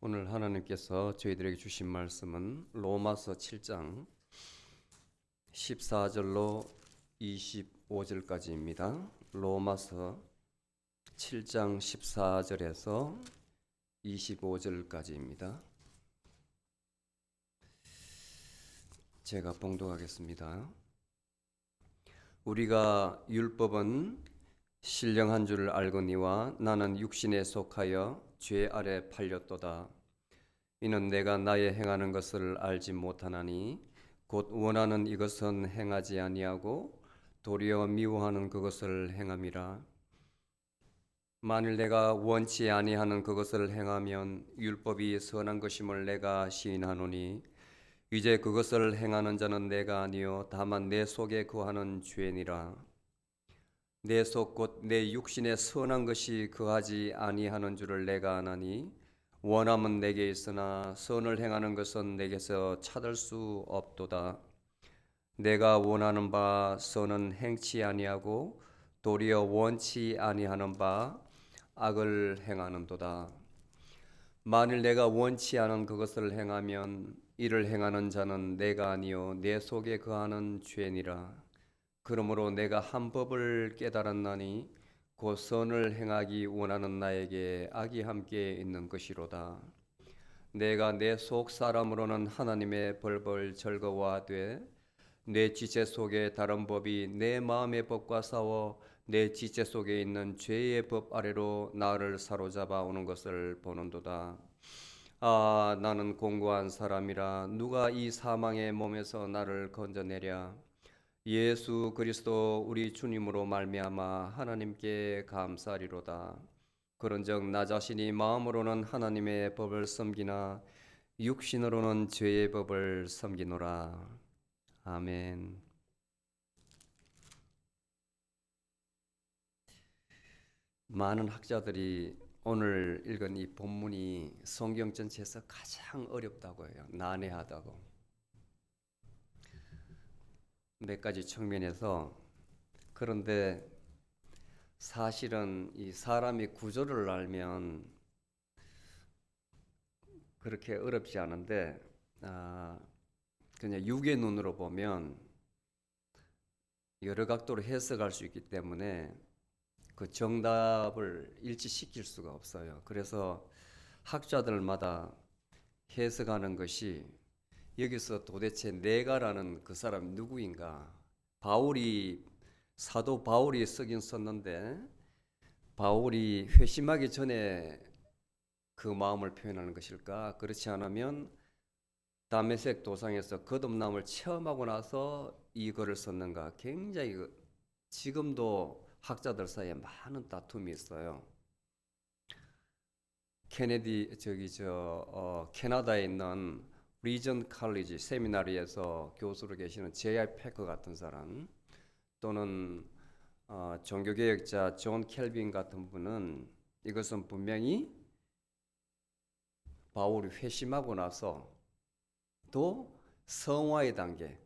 오늘 하나님께서 저희들에게 주신 말씀은 로마서 7장 14절로 25절까지입니다. 로마서 7장 14절에서 25절까지입니다. 제가 봉독하겠습니다. 우리가 율법은 신령한 줄 알거니와 나는 육신에 속하여 죄 아래 팔렸도다. 이는 내가 나의 행하는 것을 알지 못하나니 곧 원하는 이것은 행하지 아니하고 도리어 미워하는 그것을 행함이라. 만일 내가 원치 아니하는 그것을 행하면 율법이 선한 것임을 내가 시인하노니 이제 그것을 행하는 자는 내가 아니요 다만 내 속에 거하는 죄니라. 내 속 곧 내 육신에 선한 것이 거하지 아니하는 줄을 내가 아나니 원함은 내게 있으나 선을 행하는 것은 내게서 찾을 수 없도다. 내가 원하는 바 선은 행치 아니하고 도리어 원치 아니하는 바 악을 행하는도다. 만일 내가 원치 않은 그것을 행하면 이를 행하는 자는 내가 아니요 내 속에 거하는 죄니라. 그러므로 내가 한 법을 깨달았나니 곧 선을 행하기 원하는 나에게 악이 함께 있는 것이로다. 내가 내 속 사람으로는 하나님의 벌벌 즐거워하되 내 지체 속에 다른 법이 내 마음의 법과 싸워 내 지체 속에 있는 죄의 법 아래로 나를 사로잡아 오는 것을 보는도다. 아, 나는 공고한 사람이라 누가 이 사망의 몸에서 나를 건져내랴. 예수 그리스도 우리 주님으로 말미암아 하나님께 감사리로다. 그런즉 나 자신이 마음으로는 하나님의 법을 섬기나 육신으로는 죄의 법을 섬기노라. 아멘. 많은 학자들이 오늘 읽은 이 본문이 성경 전체에서 가장 어렵다고 해요. 난해하다고. 몇 가지 측면에서. 그런데 사실은 이 사람이 구조를 알면 그렇게 어렵지 않은데 그냥 육의 눈으로 보면 여러 각도로 해석할 수 있기 때문에 그 정답을 일치시킬 수가 없어요. 그래서 학자들마다 해석하는 것이 여기서 도대체 내가라는 그 사람이 누구인가? 사도 바울이 쓰긴 썼는데 바울이 회심하기 전에 그 마음을 표현하는 것일까? 그렇지 않으면 다메섹 도상에서 거듭남을 체험하고 나서 이 글을 썼는가? 굉장히 지금도 학자들 사이에 많은 다툼이 있어요. 캐나다에 있는 리전 칼리지 세미나리에서 교수로 계시는 J.I. 패커 같은 사람, 또는 종교개혁자 존 켈빈 같은 분은 이것은 분명히 바울이 회심하고 나서 또 성화의 단계,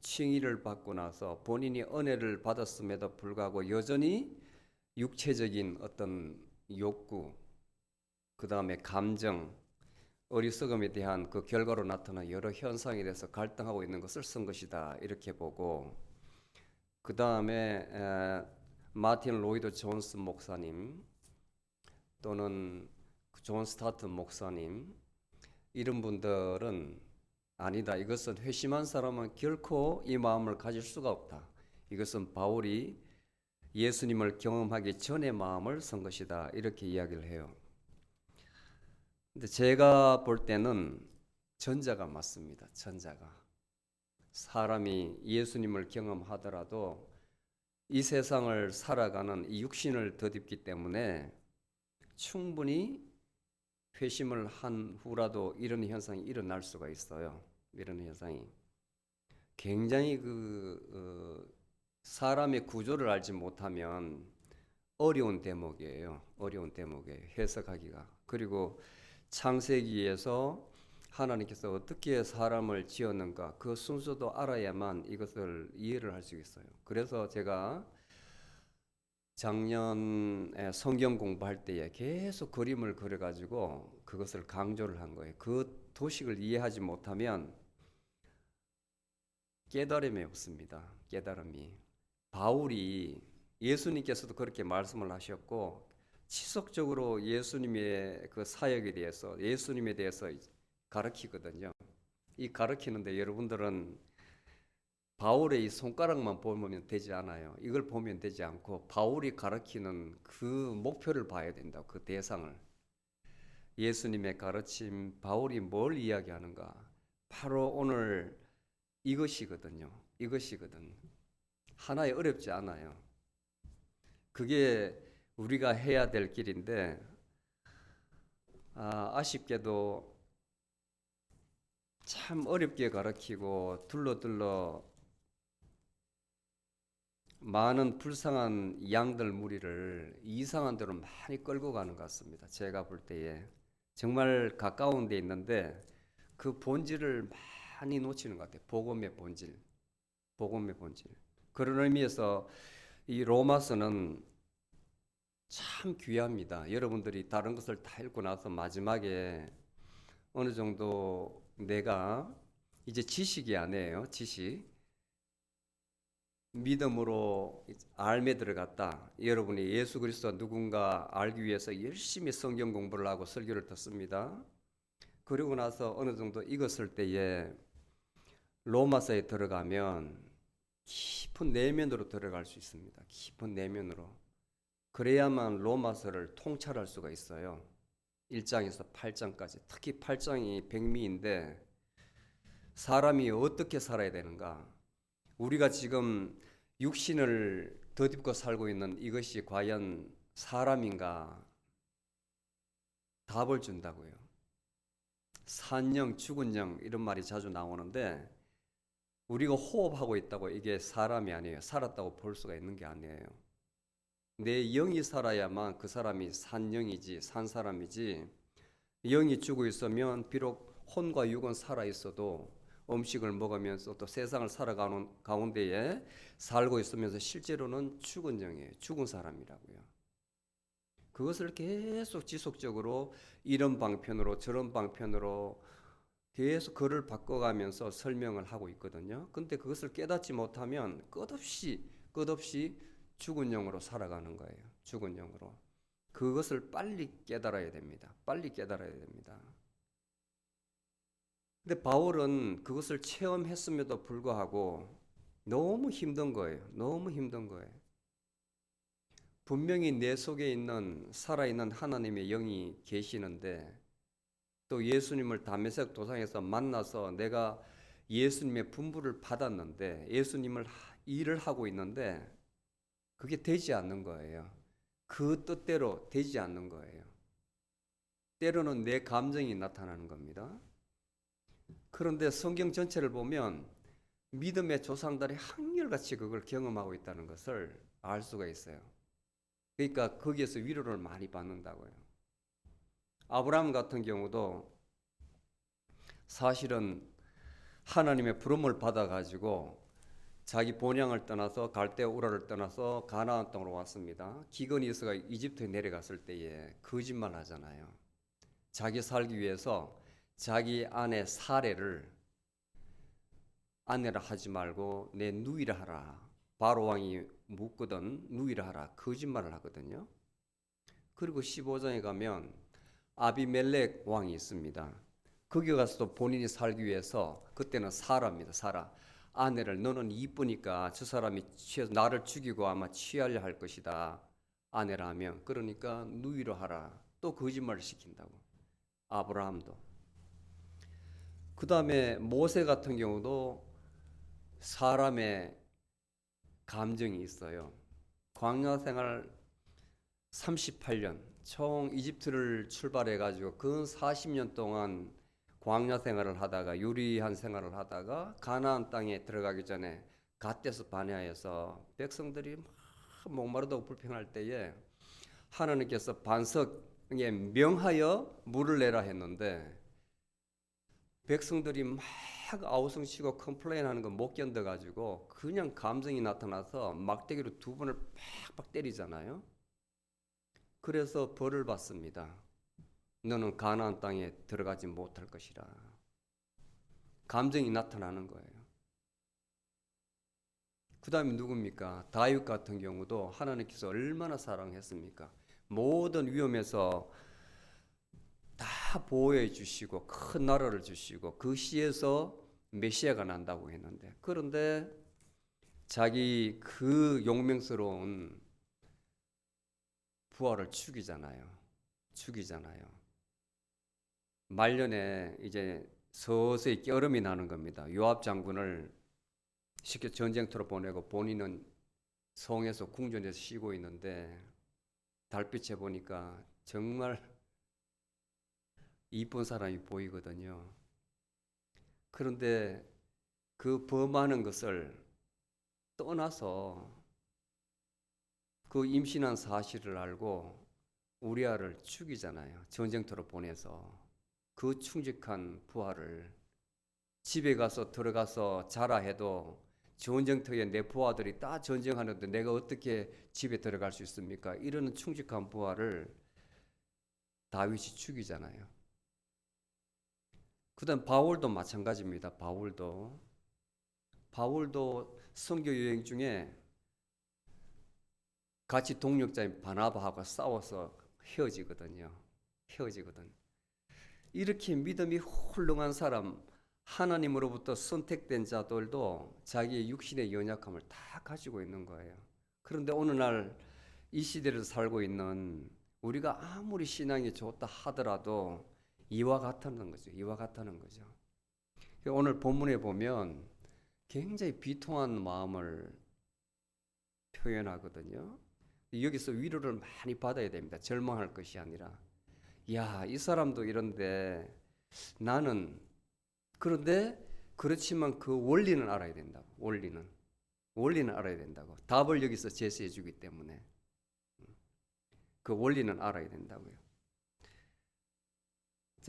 칭의를 받고 나서 본인이 은혜를 받았음에도 불구하고 여전히 육체적인 어떤 욕구, 그 다음에 감정, 어리석음에 대한 그 결과로 나타난 여러 현상에 대해서 갈등하고 있는 것을 쓴 것이다, 이렇게 보고, 그 다음에 마틴 로이드 존스 목사님 또는 존 스타튼 목사님, 이런 분들은 아니다, 이것은 회심한 사람은 결코 이 마음을 가질 수가 없다, 이것은 바울이 예수님을 경험하기 전의 마음을 쓴 것이다, 이렇게 이야기를 해요. 근데 제가 볼 때는 전자가 맞습니다. 전자가. 사람이 예수님을 경험하더라도 이 세상을 살아가는 이 육신을 덧입기 때문에 충분히 회심을 한 후라도 이런 현상이 일어날 수가 있어요. 이런 현상이 굉장히 사람의 구조를 알지 못하면 어려운 대목이에요. 어려운 대목이에요, 해석하기가. 그리고 창세기에서 하나님께서 어떻게 사람을 지었는가, 그 순서도 알아야만 이것을 이해를 할 수 있어요. 그래서 제가 작년에 성경 공부할 때에 계속 그림을 그려가지고 그것을 강조를 한 거예요. 그 도식을 이해하지 못하면 깨달음이 없습니다. 깨달음이. 바울이 예수님께서도 그렇게 말씀을 하셨고 지속적으로 예수님의 그 사역에 대해서 예수님에 대해서 가르치거든요. 이 가르치는데 여러분들은 바울의 이 손가락만 보면 되지 않아요. 이걸 보면 되지 않고 바울이 가르치는 그 목표를 봐야 된다. 그 대상을. 예수님의 가르침, 바울이 뭘 이야기하는가? 바로 오늘 이것이거든요. 이것이거든. 하나에 어렵지 않아요. 그게 우리가 해야 될 길인데 아쉽게도 참 어렵게 가르치고 둘러둘러 많은 불쌍한 양들 무리를 이상한 데로 많이 끌고 가는 것 같습니다. 제가 볼 때에 정말 가까운 데 있는데 그 본질을 많이 놓치는 것 같아요. 복음의 본질, 복음의 본질. 그런 의미에서 이 로마서는 참 귀합니다. 여러분들이 다른 것을 다 읽고 나서 마지막에 어느 정도 내가 이제 지식이 아니에요. 지식. 믿음으로 알매 들어갔다. 여러분이 예수 그리스도가 누군가 알기 위해서 열심히 성경 공부를 하고 설교를 듣습니다. 그리고 나서 어느 정도 익었을 때에 로마서에 들어가면 깊은 내면으로 들어갈 수 있습니다. 깊은 내면으로. 그래야만 로마서를 통찰할 수가 있어요. 1장에서 8장까지. 특히 8장이 백미인데 사람이 어떻게 살아야 되는가? 우리가 지금 육신을 덧입고 살고 있는 이것이 과연 사람인가? 답을 준다고요. 산영, 죽은 영 이런 말이 자주 나오는데 우리가 호흡하고 있다고 이게 사람이 아니에요. 살았다고 볼 수가 있는 게 아니에요. 내 영이 살아야만 그 사람이 산영이지 산 사람이지 영이 죽어 있으면 비록 혼과 육은 살아 있어도 음식을 먹으면서 또 세상을 살아가는 가운데에 살고 있으면서 실제로는 죽은 영이에요. 죽은 사람이라고요. 그것을 계속 지속적으로 이런 방편으로 저런 방편으로 계속 글을 바꿔가면서 설명을 하고 있거든요. 근데 그것을 깨닫지 못하면 끝없이 죽은 영으로 살아가는 거예요. 죽은 영으로. 그것을 빨리 깨달아야 됩니다. 빨리 깨달아야 됩니다. 근데 바울은 그것을 체험했음에도 불구하고 너무 힘든 거예요. 너무 힘든 거예요. 분명히 내 속에 있는 살아있는 하나님의 영이 계시는데 또 예수님을 다메섹 도상에서 만나서 내가 예수님의 분부를 받았는데 예수님을 일을 하고 있는데 그게 되지 않는 거예요. 그 뜻대로 되지 않는 거예요. 때로는 내 감정이 나타나는 겁니다. 그런데 성경 전체를 보면 믿음의 조상들이 한결같이 그걸 경험하고 있다는 것을 알 수가 있어요. 그러니까 거기에서 위로를 많이 받는다고요. 아브라함 같은 경우도 사실은 하나님의 부름을 받아가지고 자기 본향을 떠나서 갈대 우라를 떠나서 가나안 땅으로 왔습니다. 기근이 있어가 이집트에 내려갔을 때에 거짓말 하잖아요. 자기 살기 위해서 자기 아내 사레를 아내라 하지 말고 내 누이라 하라. 바로 왕이 묻거든 누이라 하라. 거짓말을 하거든요. 그리고 15장에 가면 아비멜렉 왕이 있습니다. 거기 가서도 본인이 살기 위해서 그때는 사라입니다. 사라. 아내를 너는 이쁘니까 저 사람이 나를 죽이고 아마 취하려 할 것이다. 아내라 하면 그러니까 누이로 하라. 또 거짓말을 시킨다고. 아브라함도. 그 다음에 모세 같은 경우도 사람의 감정이 있어요. 광야 생활 38년 총 이집트를 출발해 가지고 근 40년 동안 광야 생활을 하다가 유리한 생활을 하다가 가나안 땅에 들어가기 전에 갓데스 바네아에서 백성들이 막 목마르다고 불평할 때에 하나님께서 반석에 명하여 물을 내라 했는데 백성들이 막 아우성치고 컴플레인하는 거 못 견뎌가지고 그냥 감정이 나타나서 막대기로 두 번을 팍팍 때리잖아요. 그래서 벌을 받습니다. 너는 가나안 땅에 들어가지 못할 것이라. 감정이 나타나는 거예요. 그 다음에 누굽니까? 다윗 같은 경우도 하나님께서 얼마나 사랑했습니까? 모든 위험에서 다 보호해 주시고 큰 나라를 주시고 그 시에서 메시아가 난다고 했는데, 그런데 자기 그 용맹스러운 부하를 죽이잖아요. 말년에 이제 서서히 깨어름이 나는 겁니다. 요압 장군을 쉽게 전쟁터로 보내고 본인은 성에서 궁전에서 쉬고 있는데 달빛에 보니까 정말 이쁜 사람이 보이거든요. 그런데 그 범하는 것을 떠나서 그 임신한 사실을 알고 우리아를 죽이잖아요. 전쟁터로 보내서 그 충직한 부하를 집에 가서 들어가서 자라 해도 전쟁터에 내 부하들이 다 전쟁하는데 내가 어떻게 집에 들어갈 수 있습니까? 이런 충직한 부하를 다윗이 죽이잖아요. 그다음 바울도 마찬가지입니다. 바울도 선교 여행 중에 같이 동역자인 바나바하고 싸워서 헤어지거든. 이렇게 믿음이 훌륭한 사람, 하나님으로부터 선택된 자들도 자기의 육신의 연약함을 다 가지고 있는 거예요. 그런데 오늘날 이 시대를 살고 있는 우리가 아무리 신앙이 좋다 하더라도 이와 같다는 거죠. 오늘 본문에 보면 굉장히 비통한 마음을 표현하거든요. 여기서 위로를 많이 받아야 됩니다. 절망할 것이 아니라, 야, 이 사람도 이런데 나는, 그런데 그렇지만 그 원리는 알아야 된다고. 원리는 알아야 된다고. 답을 여기서 제시해 주기 때문에 그 원리는 알아야 된다고요.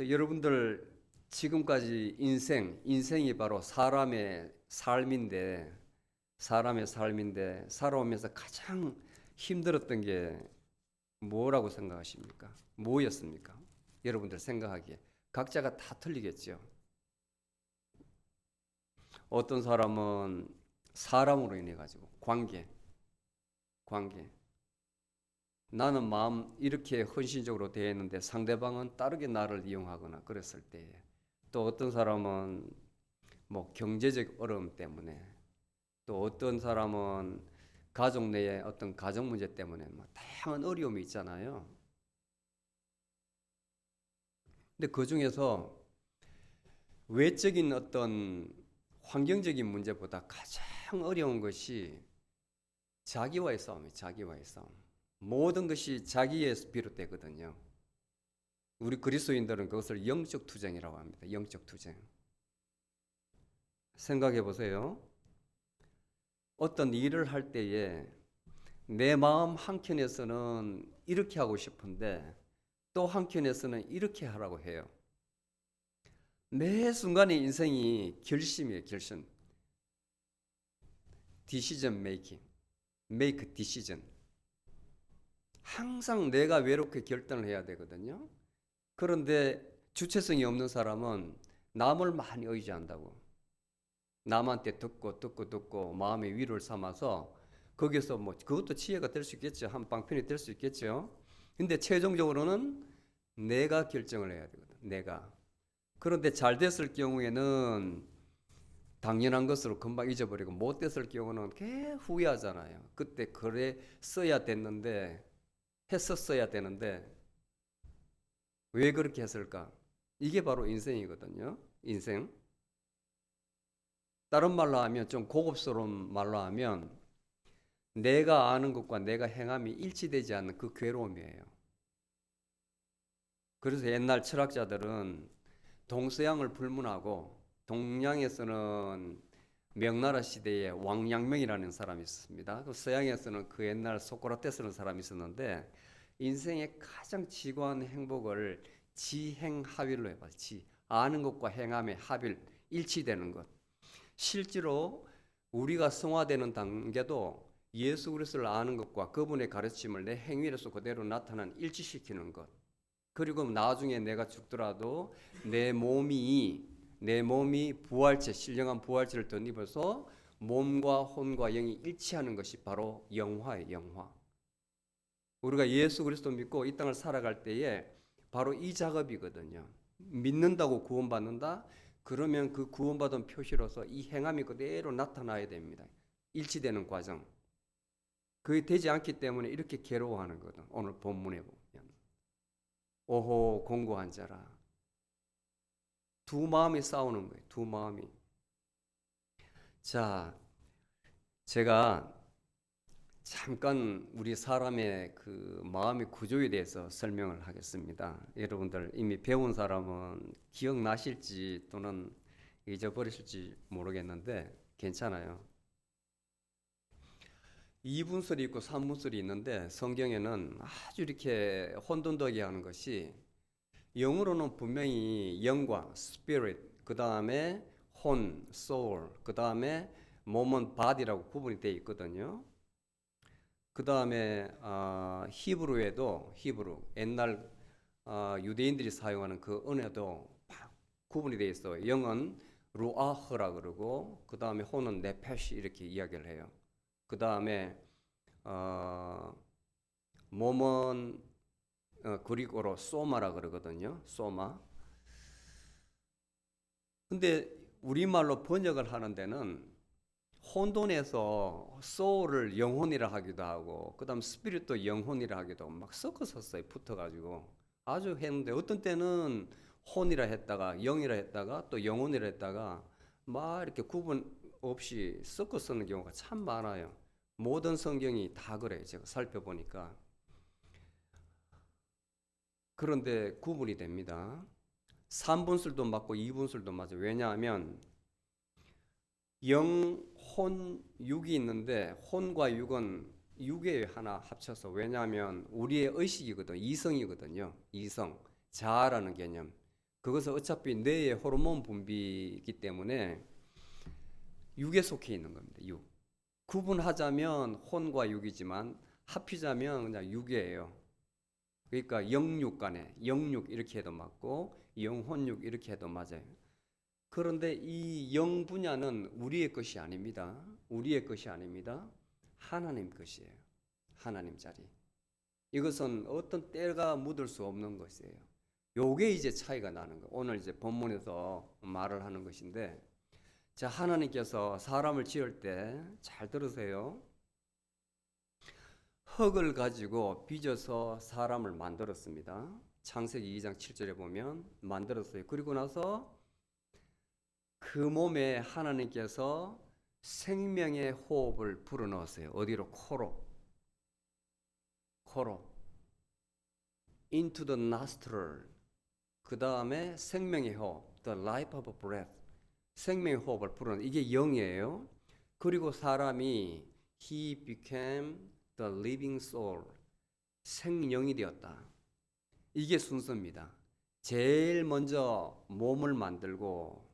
여러분들 지금까지 인생이 바로 사람의 삶인데 살아오면서 가장 힘들었던 게 뭐라고 생각하십니까? 뭐였습니까? 여러분들 생각하기에 각자가 다 틀리겠죠. 어떤 사람은 사람으로 인해 가지고 관계. 나는 마음 이렇게 헌신적으로 대했는데 상대방은 다르게 나를 이용하거나 그랬을 때, 또 어떤 사람은 뭐 경제적 어려움 때문에, 또 어떤 사람은 가족 내에 어떤 가정 문제 때문에 뭐 다양한 어려움이 있잖아요. 근데 그 중에서 외적인 어떤 환경적인 문제보다 가장 어려운 것이 자기와의 싸움. 모든 것이 자기에서 비롯되거든요. 우리 그리스도인들은 그것을 영적 투쟁이라고 합니다. 영적 투쟁. 생각해 보세요. 어떤 일을 할 때에 내 마음 한켠에서는 이렇게 하고 싶은데 또 한켠에서는 이렇게 하라고 해요. 매 순간의 인생이 결심이에요. decision making, make decision. 항상 내가 외롭게 결단을 해야 되거든요. 그런데 주체성이 없는 사람은 남을 많이 의지한다고. 남한테 듣고 마음의 위로를 삼아서 거기서 뭐 그것도 지혜가 될 수 있겠죠. 한 방편이 될 수 있겠죠. 근데 최종적으로는 내가 결정을 해야 되거든. 내가. 그런데 잘 됐을 경우에는 당연한 것으로 금방 잊어버리고 못 됐을 경우는 꽤 후회하잖아요. 그때 했었어야 되는데 왜 그렇게 했을까? 이게 바로 인생이거든요. 인생. 다른 말로 하면, 좀 고급스러운 말로 하면, 내가 아는 것과 내가 행함이 일치되지 않는 그 괴로움이에요. 그래서 옛날 철학자들은 동서양을 불문하고, 동양에서는 명나라 시대에 왕양명이라는 사람이 있었습니다. 서양에서는 그 옛날 소크라테스라는 사람이 있었는데, 인생의 가장 지고한 행복을 지행합일로 해봐요. 아는 것과 행함의 합일, 일치되는 것. 실제로 우리가 성화되는 단계도 예수 그리스도를 아는 것과 그분의 가르침을 내 행위로서 그대로 일치시키는 것. 그리고 나중에 내가 죽더라도 내 몸이 부활체, 신령한 부활체를 덧입어서 몸과 혼과 영이 일치하는 것이 바로 영화예요, 영화. 우리가 예수 그리스도 믿고 이 땅을 살아갈 때에 바로 이 작업이거든요. 믿는다고 구원받는다? 그러면 그 구원받은 표시로서 이 행함이 그대로 나타나야 됩니다. 일치되는 과정. 그게 되지 않기 때문에 이렇게 괴로워하는 거거든. 오늘 본문에 보면. 오호 공고한 자라. 두 마음이 싸우는 거예요. 두 마음이. 자, 제가 잠깐 우리 사람의 그 마음의 구조에 대해서 설명을 하겠습니다. 여러분들 이미 배운 사람은 기억나실지 또는 잊어버리실지 모르겠는데 괜찮아요. 2분설이 있고 3분설이 있는데 성경에는 아주 이렇게 혼돈되게 하는 것이 영어로는 분명히 영과 spirit, 그 다음에 혼, soul, 그 다음에 몸은 body라고 구분이 되어 있거든요. 그 다음에 히브루에도 히브루 옛날 유대인들이 사용하는 그 언어도 구분이 되어 있어요. 영은 루아흐라 그러고 그 다음에 혼은 네페시 이렇게 이야기를 해요. 그 다음에 몸은 그리고로 소마라 그러거든요. 소마. 근데 우리말로 번역을 하는 데는 혼돈에서 소울을 영혼이라 하기도 하고 그다음 스피릿도 영혼이라 하기도 하고 막 섞어서 써요. 붙어가지고 아주 했는데 어떤 때는 혼이라 했다가 영이라 했다가 또 영혼이라 했다가 막 이렇게 구분 없이 섞어 쓰는 경우가 참 많아요. 모든 성경이 다 그래요. 제가 살펴보니까. 그런데 구분이 됩니다. 3분술도 맞고 2분술도 맞아요. 왜냐하면 영, 혼, 육이 있는데 혼과 육은 육에 하나 합쳐서 왜냐하면 우리의 의식이거든. 이성이거든요. 이성, 자아라는 개념. 그것은 어차피 뇌의 호르몬 분비이기 때문에 육에 속해 있는 겁니다. 육. 구분하자면 혼과 육이지만 합히자면 그냥 육이에요. 그러니까 영육 간에 영육 이렇게 해도 맞고 영혼육 이렇게 해도 맞아요. 그런데 이 영 분야는 우리의 것이 아닙니다. 우리의 것이 아닙니다. 하나님 것이에요. 하나님 자리. 이것은 어떤 때가 묻을 수 없는 것이에요. 요게 이제 차이가 나는 거예요. 오늘 이제 본문에서 말을 하는 것인데 자, 하나님께서 사람을 지을 때 잘 들으세요. 흙을 가지고 빚어서 사람을 만들었습니다. 창세기 2장 7절에 보면 만들었어요. 그리고 나서 그 몸에 하나님께서 생명의 호흡을 불어넣었어요. 어디로? 코로. Into the nostril. 그 다음에 생명의 호흡. The life of breath. 생명의 호흡을 불어넣어. 이게 영이에요. 그리고 사람이 He became the living soul. 생명이 되었다. 이게 순서입니다. 제일 먼저 몸을 만들고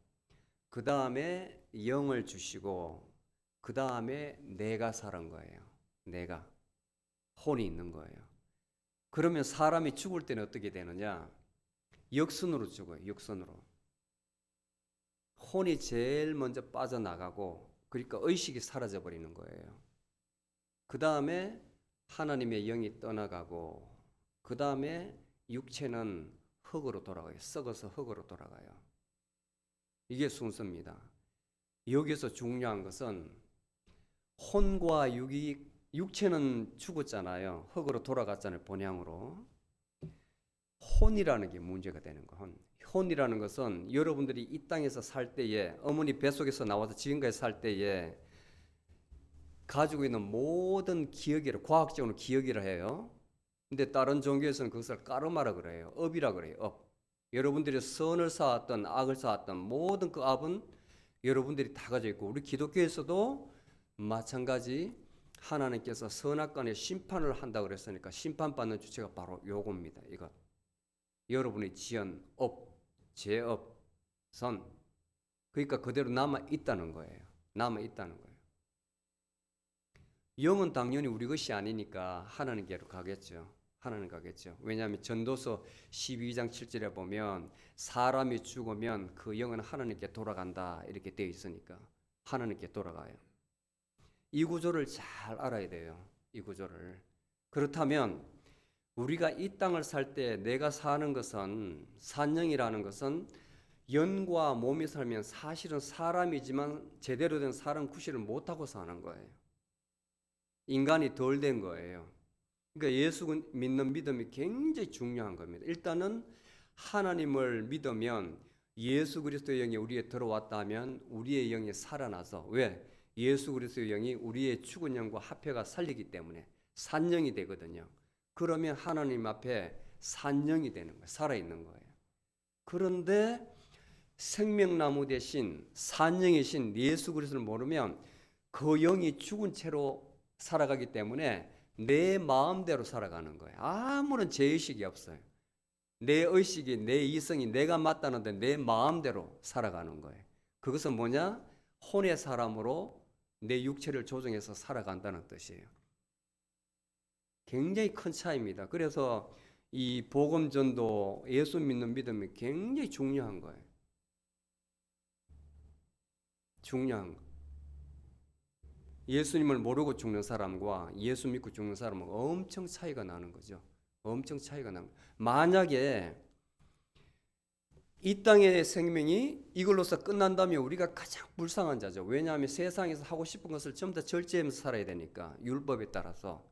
그 다음에 영을 주시고 그 다음에 내가 사는 거예요. 내가 혼이 있는 거예요. 그러면 사람이 죽을 때는 어떻게 되느냐? 역선으로 죽어요. 역선으로. 혼이 제일 먼저 빠져나가고 그러니까 의식이 사라져 버리는 거예요. 그 다음에 하나님의 영이 떠나가고 그 다음에 육체는 흙으로 돌아가요. 썩어서 흙으로 돌아가요. 이게 순서입니다. 여기서 중요한 것은 혼과 육이 육체는 죽었잖아요. 흙으로 돌아갔잖아요. 본향으로. 혼이라는 게 문제가 되는 거예요. 혼이라는 것은 여러분들이 이 땅에서 살 때에 어머니 뱃속에서 나와서 지금까지 살 때에 가지고 있는 모든 기억이라 과학적으로 기억이라 해요. 근데 다른 종교에서는 그것을 까르마라 그래요. 업이라 그래요. 업. 여러분들이 선을 쌓았던 악을 쌓았던 모든 그 압은 여러분들이 다 가지고 있고 우리 기독교에서도 마찬가지 하나님께서 선악간에 심판을 한다고 그랬으니까 심판받는 주체가 바로 요겁니다. 이것. 여러분의 지은 업, 죄업, 선. 그러니까 그대로 남아 있다는 거예요. 남아 있다는 거예요. 영은 당연히 우리 것이 아니니까 하나님께로 가겠죠. 하나님 가겠죠. 왜냐하면 전도서 12장 7절에 보면 사람이 죽으면 그 영은 하나님께 돌아간다 이렇게 되어 있으니까 하나님께 돌아가요. 이 구조를 잘 알아야 돼요. 이 구조를. 그렇다면 우리가 이 땅을 살 때 내가 사는 것은 산영이라는 것은 영과 몸이 살면 사실은 사람이지만 제대로 된 사람 구실을 못하고 사는 거예요. 인간이 덜 된 거예요. 그러니까 예수 믿는 믿음이 굉장히 중요한 겁니다. 일단은 하나님을 믿으면 예수 그리스도의 영이 우리에 들어왔다면 우리의 영이 살아나서 왜? 예수 그리스도의 영이 우리의 죽은 영과 합해가 살리기 때문에 산영이 되거든요. 그러면 하나님 앞에 산영이 되는 거예요. 살아있는 거예요. 그런데 생명나무 대신 산영이신 예수 그리스도를 모르면 그 영이 죽은 채로 살아가기 때문에 내 마음대로 살아가는 거예요. 아무런 죄의식이 없어요. 내 의식이, 내 이성이 내가 맞다는데 내 마음대로 살아가는 거예요. 그것은 뭐냐? 혼의 사람으로 내 육체를 조정해서 살아간다는 뜻이에요. 굉장히 큰 차이입니다. 그래서 이 복음전도 예수 믿는 믿음이 굉장히 중요한 거예요. 중요한 거. 예수님을 모르고 죽는 사람과 예수 믿고 죽는 사람은 엄청 차이가 나는 거죠. 엄청 차이가 납니다. 만약에 이 땅의 생명이 이걸로서 끝난다면 우리가 가장 불쌍한 자죠. 왜냐하면 세상에서 하고 싶은 것을 전부 다 절제하면서 살아야 되니까 율법에 따라서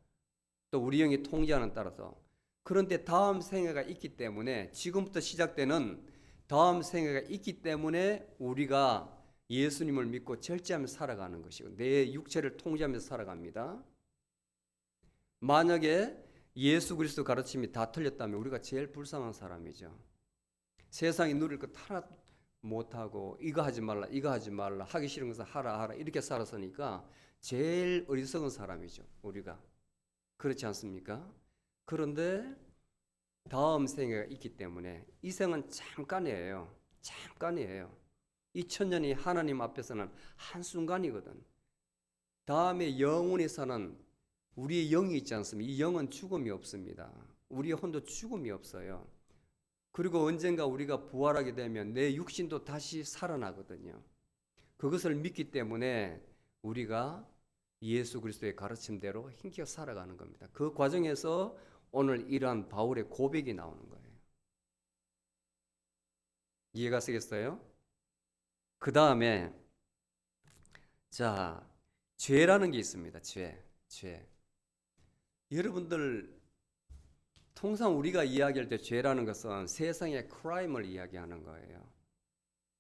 또 우리 영이 통제하는 따라서. 그런데 다음 생애가 있기 때문에 지금부터 시작되는 다음 생애가 있기 때문에 우리가 예수님을 믿고 절제하면서 살아가는 것이고 내 육체를 통제하면서 살아갑니다. 만약에 예수 그리스도 가르침이 다 틀렸다면 우리가 제일 불쌍한 사람이죠. 세상이 누릴 것 하나 못하고 이거 하지 말라 이거 하지 말라 하기 싫은 것을 하라 이렇게 살았으니까 제일 어리석은 사람이죠. 우리가. 그렇지 않습니까? 그런데 다음 생애가 있기 때문에 이 생은 잠깐이에요. 잠깐이에요. 2000년이 하나님 앞에서는 한순간이거든. 다음에 영원히 사는 우리의 영이 있지 않습니까? 이 영은 죽음이 없습니다. 우리의 혼도 죽음이 없어요. 그리고 언젠가 우리가 부활하게 되면 내 육신도 다시 살아나거든요. 그것을 믿기 때문에 우리가 예수 그리스도의 가르침대로 힘껏 살아가는 겁니다. 그 과정에서 오늘 이러한 바울의 고백이 나오는 거예요. 이해가 되겠어요? 그 다음에 자, 죄라는 게 있습니다. 죄. 여러분들 통상 우리가 이야기할 때 죄라는 것은 세상의 크라임을 이야기하는 거예요.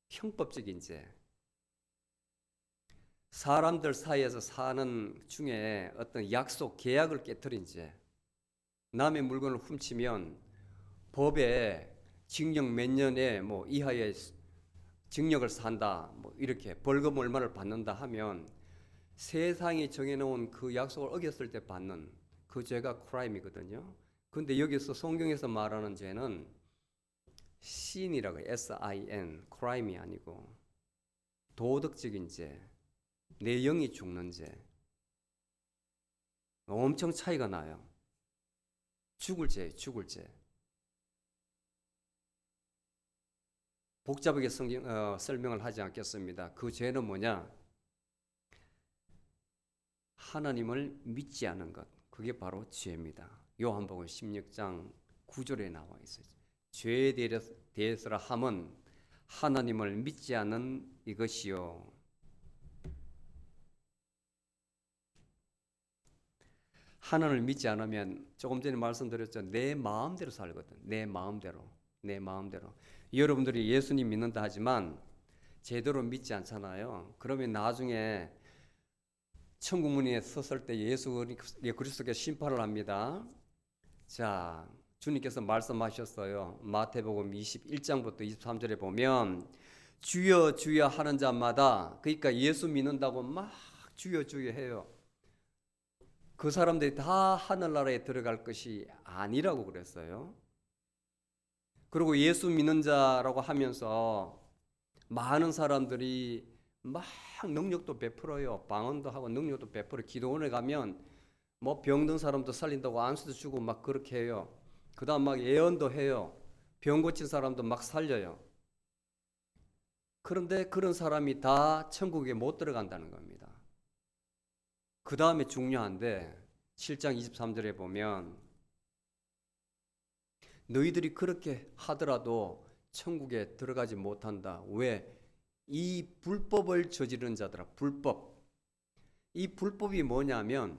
형법적인 죄. 사람들 사이에서 사는 중에 어떤 약속, 계약을 깨뜨린 죄. 남의 물건을 훔치면 법에 징역 몇 년에 뭐 이하의 징역을 산다, 뭐 이렇게 벌금 얼마를 받는다 하면 세상이 정해놓은 그 약속을 어겼을 때 받는 그 죄가 크라임이거든요. 근데 여기서 성경에서 말하는 죄는 sin이라고 해요. S-I-N, 크라임이 아니고 도덕적인 죄, 내 영이 죽는 죄. 엄청 차이가 나요. 죽을 죄. 복잡하게 설명을 하지 않겠습니다. 그 죄는 뭐냐? 하나님을 믿지 않은 것. 그게 바로 죄입니다. 요한복음 16장 9절에 나와 있어요. 죄에 대해서라 함은 하나님을 믿지 않는 이것이요. 하나님을 믿지 않으면 조금 전에 말씀드렸죠. 내 마음대로 살거든. 내 마음대로. 여러분들이 예수님 믿는다 하지만 제대로 믿지 않잖아요. 그러면 나중에 천국 문에 섰을 때 예수 그리스도께서 심판을 합니다. 자, 주님께서 말씀하셨어요. 마태복음 21장부터 23절에 보면 주여 주여 하는 자마다, 그러니까 예수 믿는다고 막 주여 주여 해요. 그 사람들이 다 하늘나라에 들어갈 것이 아니라고 그랬어요. 그리고 예수 믿는 자라고 하면서 많은 사람들이 막 능력도 베풀어요. 방언도 하고 능력도 베풀어. 기도원에 가면 뭐 병든 사람도 살린다고 안수도 주고 막 그렇게 해요. 그다음 막 예언도 해요. 병 고친 사람도 막 살려요. 그런데 그런 사람이 다 천국에 못 들어간다는 겁니다. 그 다음에 중요한데 7장 23절에 보면 너희들이 그렇게 하더라도 천국에 들어가지 못한다. 왜? 이 불법을 저지른 자들아, 불법. 이 불법이 뭐냐면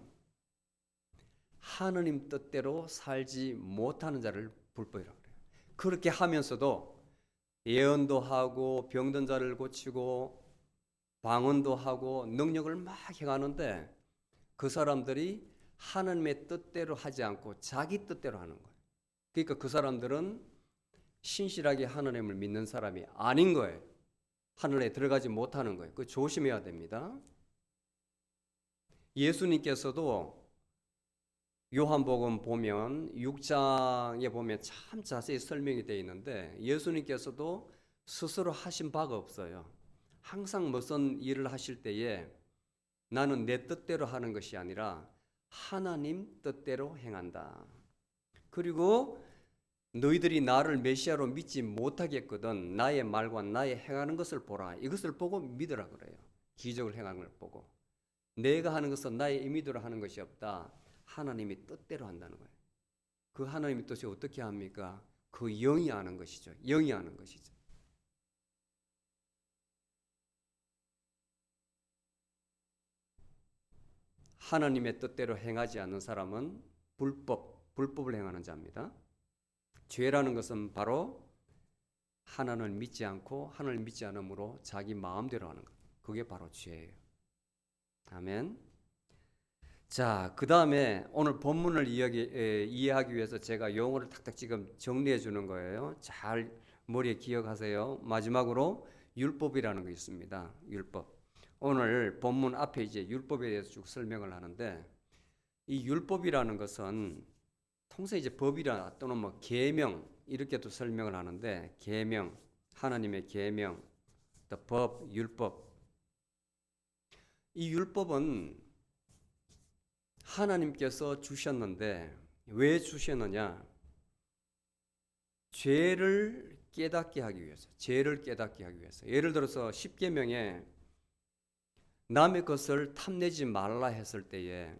하느님 뜻대로 살지 못하는 자를 불법이라고 그래요. 그렇게 하면서도 예언도 하고 병든 자를 고치고 방언도 하고 능력을 막 행하는데 그 사람들이 하나님의 뜻대로 하지 않고 자기 뜻대로 하는 거예요. 그러니까 그 사람들은 신실하게 하나님을 믿는 사람이 아닌 거예요. 하늘에 들어가지 못하는 거예요. 그 조심해야 됩니다. 예수님께서도 요한복음 보면 6장에 보면 참 자세히 설명이 되어 있는데 예수님께서도 스스로 하신 바가 없어요. 항상 무슨 일을 하실 때에 나는 내 뜻대로 하는 것이 아니라 하나님 뜻대로 행한다. 그리고 너희들이 나를 메시아로 믿지 못하겠거든 나의 말과 나의 행하는 것을 보라. 이것을 보고 믿으라 그래요. 기적을 행하는 걸 보고. 내가 하는 것은 나의 임의대로 하는 것이 없다. 하나님이 뜻대로 한다는 거예요. 그 하나님의 뜻이 어떻게 합니까? 그 영이 아는 것이죠. 영이 아는 것이죠. 하나님의 뜻대로 행하지 않는 사람은 불법을 행하는 자입니다. 죄라는 것은 바로 하나님을 믿지 않고 하나님을 믿지 않으므로 자기 마음대로 하는 것. 그게 바로 죄예요. 아멘. 자, 그 다음에 오늘 본문을 이해하기 위해서 제가 용어를 탁탁 지금 정리해 주는 거예요. 잘 머리에 기억하세요. 마지막으로 율법이라는 게 있습니다. 율법. 오늘 본문 앞에 이제 율법에 대해서 쭉 설명을 하는데 이 율법이라는 것은 통상 이제 법이라 또는 뭐 계명 이렇게도 설명을 하는데 계명, 하나님의 계명, 또 법, 율법. 이 율법은 하나님께서 주셨는데 왜 주셨느냐? 죄를 깨닫게 하기 위해서. 죄를 깨닫게 하기 위해서. 예를 들어서 십계명에 남의 것을 탐내지 말라 했을 때에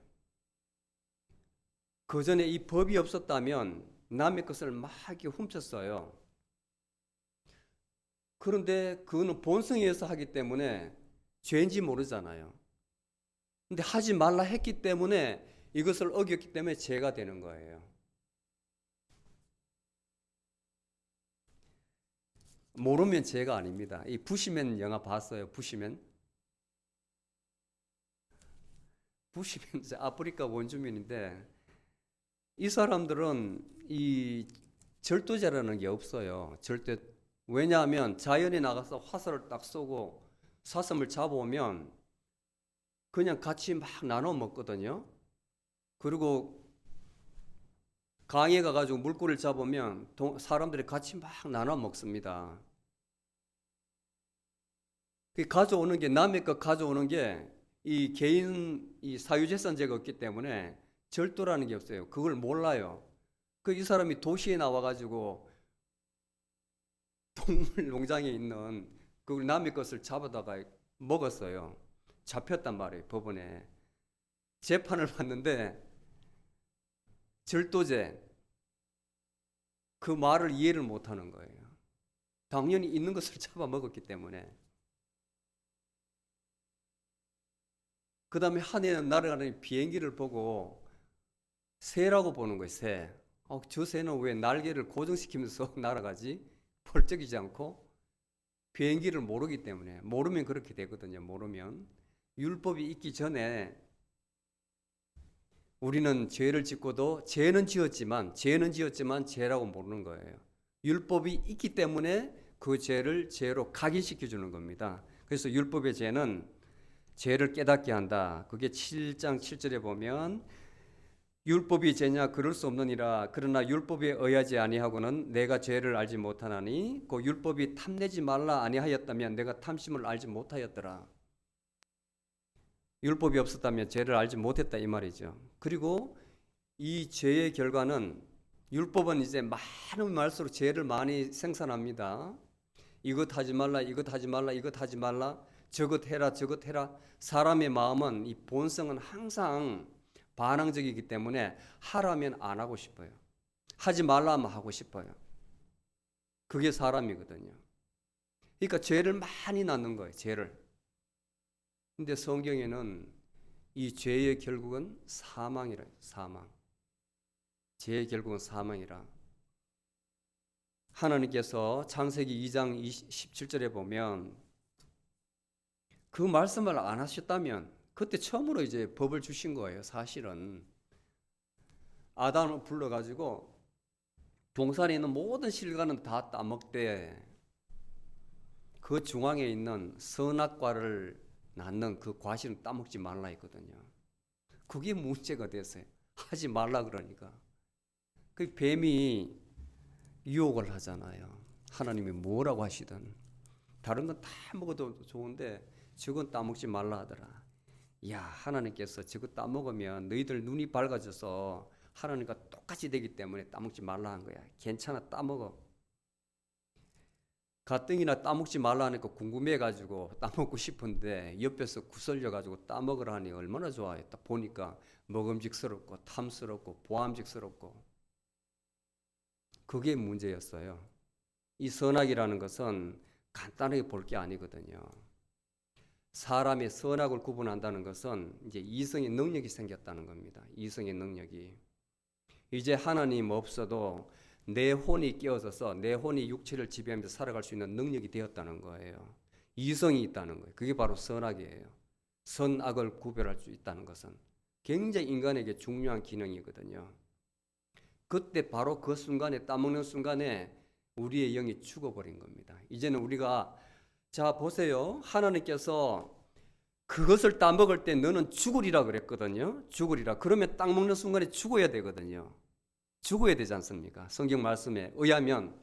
그 전에 이 법이 없었다면 남의 것을 막 훔쳤어요. 그런데 그거는 본성에서 하기 때문에 죄인지 모르잖아요. 근데 하지 말라 했기 때문에 이것을 어겼기 때문에 죄가 되는 거예요. 모르면 죄가 아닙니다. 이 부시맨 영화 봤어요? 부시맨? 부시맨 아프리카 원주민인데 이 사람들은 이 절도죄라는 게 없어요. 절대. 왜냐하면 자연에 나가서 화살을 딱 쏘고 사슴을 잡아오면 그냥 같이 막 나눠 먹거든요. 그리고 강에 가가지고 물고기를 잡으면 사람들이 같이 막 나눠 먹습니다. 가져오는 게 남의 것 가져오는 게 이 개인 이 사유재산제가 없기 때문에 절도라는 게 없어요. 그걸 몰라요. 이 사람이 도시에 나와가지고 동물 농장에 있는 그 남의 것을 잡아다가 먹었어요. 잡혔단 말이에요. 법원에 재판을 받는데 절도죄 그 말을 이해를 못하는 거예요. 당연히 있는 것을 잡아 먹었기 때문에. 그 다음에 하늘에 날아가는 비행기를 보고 새라고 보는 거예요. 새. 저 새는 왜 날개를 고정시키면서 날아가지? 펄쩍이지 않고. 비행기를 모르기 때문에. 모르면 그렇게 되거든요. 모르면. 율법이 있기 전에 우리는 죄를 짓고도 죄는 지었지만 죄라고 모르는 거예요. 율법이 있기 때문에 그 죄를 죄로 각인시켜 주는 겁니다. 그래서 율법의 죄는 죄를 깨닫게 한다. 그게 7장 7절에 보면 율법이 죄냐 그럴 수 없느니라. 그러나 율법에 의하지 아니하고는 내가 죄를 알지 못하나니 그 율법이 탐내지 말라 아니하였다면 내가 탐심을 알지 못하였더라. 율법이 없었다면 죄를 알지 못했다 이 말이죠. 그리고 이 죄의 결과는 율법은 이제 많은 말수록 죄를 많이 생산합니다. 이것 하지 말라, 이것 하지 말라, 이것 하지 말라, 저것 해라, 저것 해라. 사람의 마음은 이 본성은 항상 반항적이기 때문에 하라면 안 하고 싶어요. 하지 말라 하면 하고 싶어요. 그게 사람이거든요. 그러니까 죄를 많이 낳는 거예요. 죄를. 근데 성경에는 이 죄의 결국은 사망이라. 사망. 죄의 결국은 사망이라. 하나님께서 창세기 2장 17절에 보면 그 말씀을 안 하셨다면 그때 처음으로 이제 법을 주신 거예요. 사실은 아담을 불러가지고 동산에 있는 모든 실과는 다 따먹되 그 중앙에 있는 선악과를 낳는 그 과실은 따먹지 말라 했거든요. 그게 문제가 됐어요. 하지 말라 그러니까. 그 뱀이 유혹을 하잖아요. 하나님이 뭐라고 하시든 다른 건 다 먹어도 좋은데 저건 따먹지 말라 하더라. 야, 하나님께서 저거 따먹으면 너희들 눈이 밝아져서 하나님과 똑같이 되기 때문에 따먹지 말라 한 거야. 괜찮아, 따먹어. 가뜩이나 따먹지 말라 하니까 궁금해가지고 따먹고 싶은데 옆에서 구슬려가지고 따먹으라 하니 얼마나 좋아요. 딱 보니까 먹음직스럽고 탐스럽고 보암직스럽고. 그게 문제였어요. 이 선악이라는 것은 간단하게 볼 게 아니거든요. 사람의 선악을 구분한다는 것은 이제 이성의 능력이 생겼다는 겁니다. 이성의 능력이. 이제 하나님 없어도 내 혼이 깨어져서 내 혼이 육체를 지배하면서 살아갈 수 있는 능력이 되었다는 거예요. 이성이 있다는 거예요. 그게 바로 선악이에요. 선악을 구별할 수 있다는 것은 굉장히 인간에게 중요한 기능이거든요. 그때 바로 그 순간에 따먹는 순간에 우리의 영이 죽어버린 겁니다. 이제는 우리가 자 보세요. 하나님께서 그것을 따먹을 때 너는 죽으리라 그랬거든요. 죽으리라. 그러면 딱 먹는 순간에 죽어야 되거든요. 죽어야 되지 않습니까? 성경 말씀에 의하면.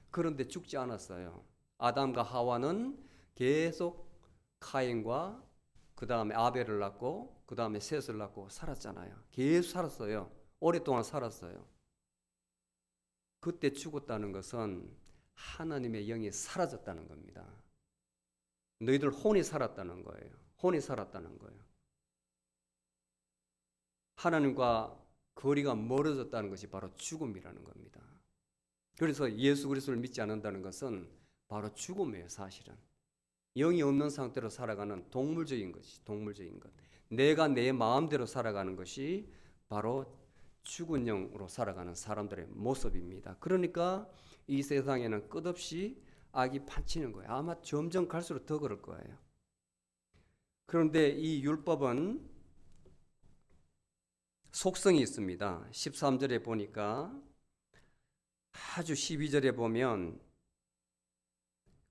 그런데 죽지 않았어요. 아담과 하와는 계속 카인과 그 다음에 아벨을 낳고 그 다음에 셋을 낳고 살았잖아요. 계속 살았어요. 오랫동안 살았어요. 그때 죽었다는 것은 하나님의 영이 사라졌다는 겁니다. 너희들 혼이 살았다는 거예요. 혼이 살았다는 거예요. 하나님과 거리가 멀어졌다는 것이 바로 죽음이라는 겁니다. 그래서 예수 그리스도를 믿지 않는다는 것은 바로 죽음이에요. 사실은 영이 없는 상태로 살아가는 동물적인 것이 동물적인 것. 내가 내 마음대로 살아가는 것이 바로 죽은 영으로 살아가는 사람들의 모습입니다. 그러니까 이 세상에는 끝없이 악이 판치는 거예요. 아마 점점 갈수록 더 그럴 거예요. 그런데 이 율법은 속성이 있습니다. 13절에 보니까 아주 12절에 보면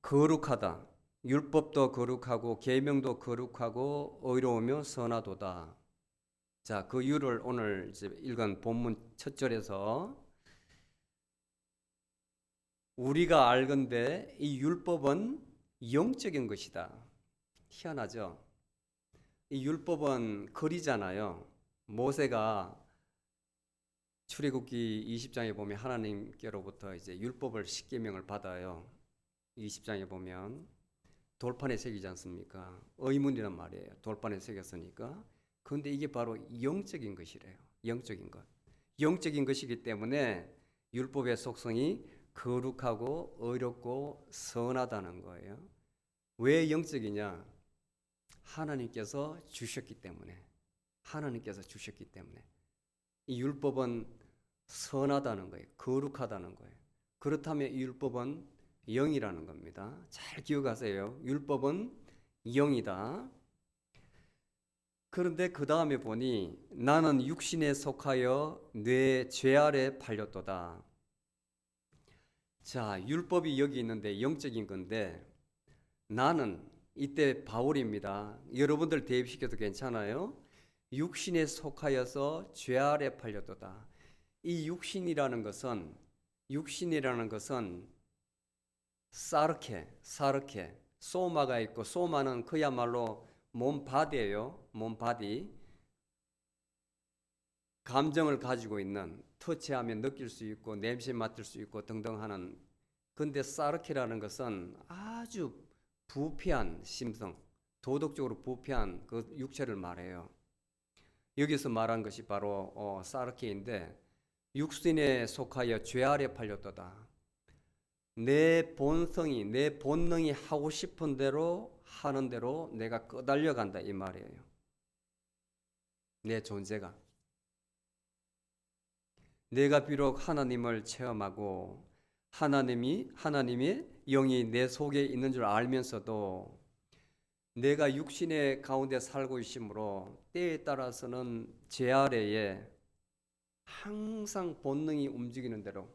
거룩하다. 율법도 거룩하고 계명도 거룩하고 의로우며 선하도다. 자, 그 이유를 오늘 이제 읽은 본문 첫 절에서 우리가 알건대 이 율법은 영적인 것이다. 희한하죠? 이 율법은 거리잖아요. 모세가 출애굽기 20장에 보면 하나님께로부터 이제 율법을 10계명을 받아요. 20장에 보면 돌판에 새기지 않습니까? 의문이란 말이에요. 돌판에 새겼으니까. 그런데 이게 바로 영적인 것이래요. 영적인 것. 영적인 것이기 때문에 율법의 속성이 거룩하고 의롭고 선하다는 거예요. 왜 영적이냐? 하나님께서 주셨기 때문에. 하나님께서 주셨기 때문에. 이 율법은 선하다는 거예요. 거룩하다는 거예요. 그렇다면 이 율법은 영이라는 겁니다. 잘 기억하세요. 율법은 영이다. 그런데 그 다음에 보니 나는 육신에 속하여 내 죄 아래 팔렸도다. 자, 율법이 여기 있는데 영적인 건데 나는 이때 바울입니다. 여러분들 대입시켜도 괜찮아요. 육신에 속하여서 죄 아래 팔렸도다. 이 육신이라는 것은 사르케, 소마가 있고 소마는 그야말로 몸 바디예요. 몸 바디. 감정을 가지고 있는, 터치하면 느낄 수 있고 냄새 맡을 수 있고 등등 하는. 근데 사르키라는 것은 아주 부패한 심성, 도덕적으로 부패한 그 육체를 말해요. 여기서 말한 것이 바로 사르키인데, 육신에 속하여 죄 아래 팔렸도다. 내 본성이, 내 본능이 하고 싶은 대로 하는 대로 내가 끄달려 간다 이 말이에요. 내 존재가. 내가 비록 하나님을 체험하고 하나님의 영이 내 속에 있는 줄 알면서도 내가 육신의 가운데 살고 있으므로 때에 따라서는 제 아래에 항상 본능이 움직이는 대로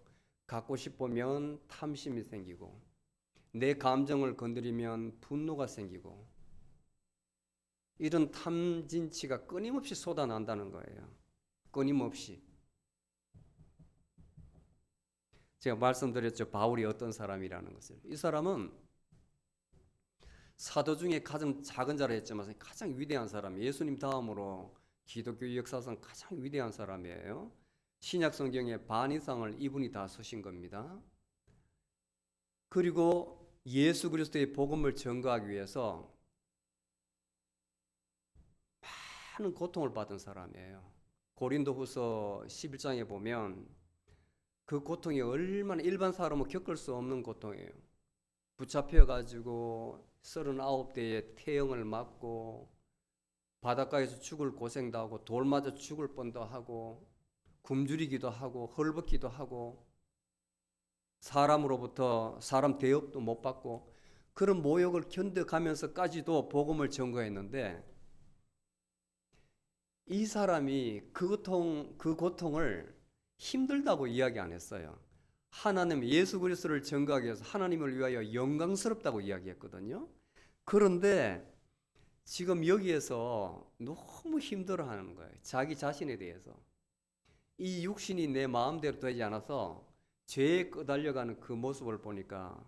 갖고 싶으면 탐심이 생기고, 내 감정을 건드리면 분노가 생기고, 이런 탐진치가 끊임없이 쏟아난다는 거예요. 끊임없이. 제가 말씀드렸죠. 바울이 어떤 사람이라는 것을. 이 사람은 사도 중에 가장 작은 자라 했지만 가장 위대한 사람, 예수님 다음으로 기독교 역사상 가장 위대한 사람이에요. 신약 성경의 반 이상을 이분이 다 쓰신 겁니다. 그리고 예수 그리스도의 복음을 전거하기 위해서 많은 고통을 받은 사람이에요. 고린도후서 11장에 보면 그 고통이 얼마나 일반 사람은 겪을 수 없는 고통이에요. 붙잡혀가지고 39대의 태형을 맞고 바닷가에서 죽을 고생도 하고 돌 맞아 죽을 뻔도 하고 굶주리기도 하고 헐벗기도 하고 사람으로부터 사람 대접도 못 받고 그런 모욕을 견뎌가면서까지도 복음을 전거했는데, 이 사람이 그 고통을 힘들다고 이야기 안 했어요. 하나님 예수 그리스도를 전거하기 위해서 하나님을 위하여 영광스럽다고 이야기했거든요. 그런데 지금 여기에서 너무 힘들어하는 거예요. 자기 자신에 대해서. 이 육신이 내 마음대로 되지 않아서 죄에 끄달려가는 그 모습을 보니까